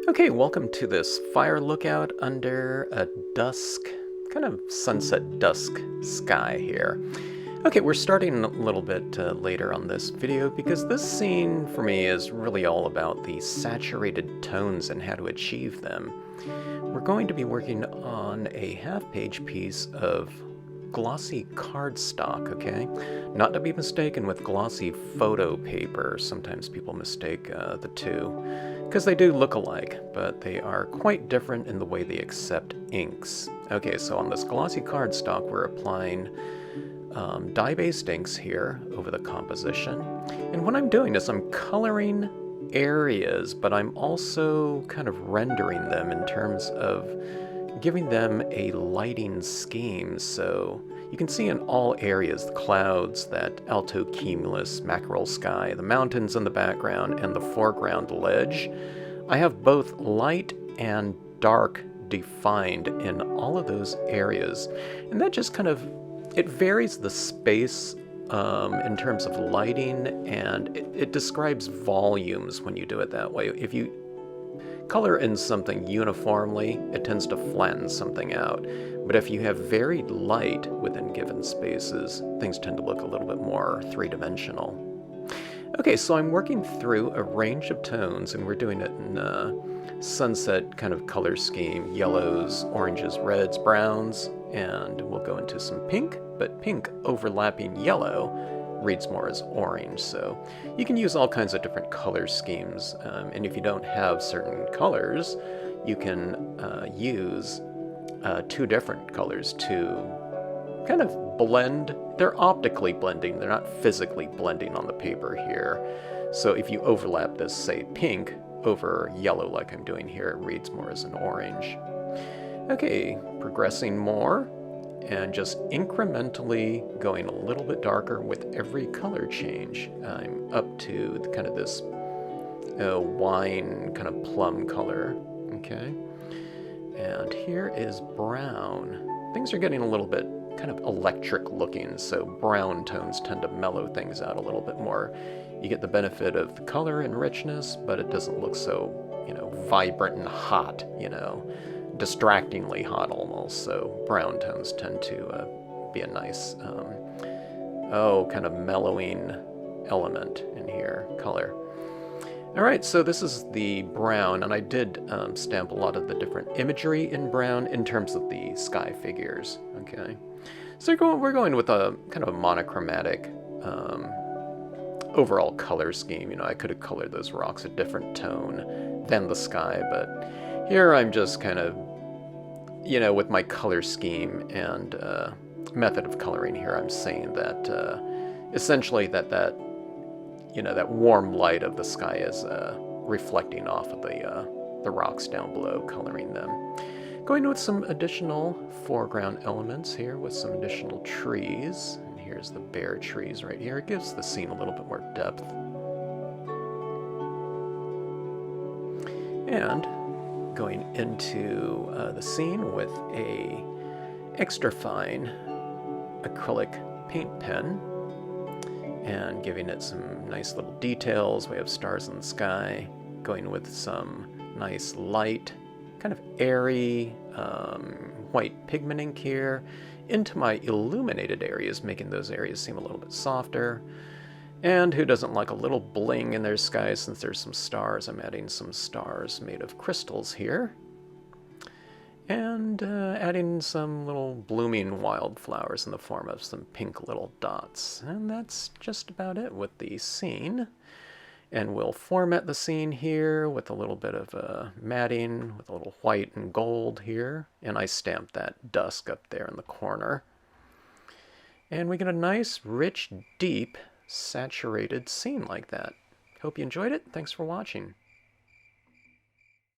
Okay, welcome to this fire lookout under a dusk, kind of sunset dusk sky here. Okay, we're starting a little bit later on this video because this scene for me is really all about the saturated tones and how to achieve them. We're going to be working on a half-page piece of glossy cardstock, okay? Not to be mistaken with glossy photo paper. Sometimes people mistake the two, because they do look alike, but they are quite different in the way they accept inks. Okay, so on this glossy cardstock, we're applying dye-based inks here over the composition. And what I'm doing is I'm coloring areas, but I'm also kind of rendering them in terms of giving them a lighting scheme. So you can see in all areas the clouds, that altocumulus mackerel sky, the mountains in the background, and the foreground ledge. I have both light and dark defined in all of those areas. And that just kind of, it varies the space in terms of lighting, and it describes volumes when you do it that way. If you color in something uniformly, it tends to flatten something out. But if you have varied light within given spaces, things tend to look a little bit more three-dimensional. Okay, so I'm working through a range of tones, and we're doing it in a sunset kind of color scheme: yellows, oranges, reds, browns, and we'll go into some pink, but pink overlapping yellow reads more as orange. So you can use all kinds of different color schemes, and if you don't have certain colors, you can use two different colors to kind of blend. They're optically blending, they're not physically blending on the paper here. So if you overlap this, say, pink over yellow like I'm doing here, it reads more as an orange. Okay, progressing more, and just incrementally going a little bit darker with every color change. I'm up to kind of this wine kind of plum color, okay? And here is brown. Things are getting a little bit kind of electric looking, so brown tones tend to mellow things out a little bit more. You get the benefit of the color and richness, but it doesn't look so, vibrant and hot, distractingly hot almost. So brown tones tend to be a nice, kind of mellowing element in here, color. All right, so this is the brown, and I did stamp a lot of the different imagery in brown in terms of the sky figures, okay? So we're going with a kind of a monochromatic overall color scheme. I could have colored those rocks a different tone than the sky, but here I'm just kind of, with my color scheme and method of coloring here, I'm saying that essentially that warm light of the sky is reflecting off of the rocks down below, coloring them. Going with some additional foreground elements here with some additional trees. And here's the bare trees right here. It gives the scene a little bit more depth. And going into the scene with a extra fine acrylic paint pen and giving it some nice little details. We have stars in the sky, going with some nice light, kind of airy white pigment ink here into my illuminated areas, making those areas seem a little bit softer. And who doesn't like a little bling in their sky? Since there's some stars, I'm adding some stars made of crystals here. And adding some little blooming wildflowers in the form of some pink little dots. And that's just about it with the scene. And we'll format the scene here with a little bit of matting, with a little white and gold here. And I stamped that dusk up there in the corner. And we get a nice, rich, deep, saturated scene like that. Hope you enjoyed it. Thanks for watching.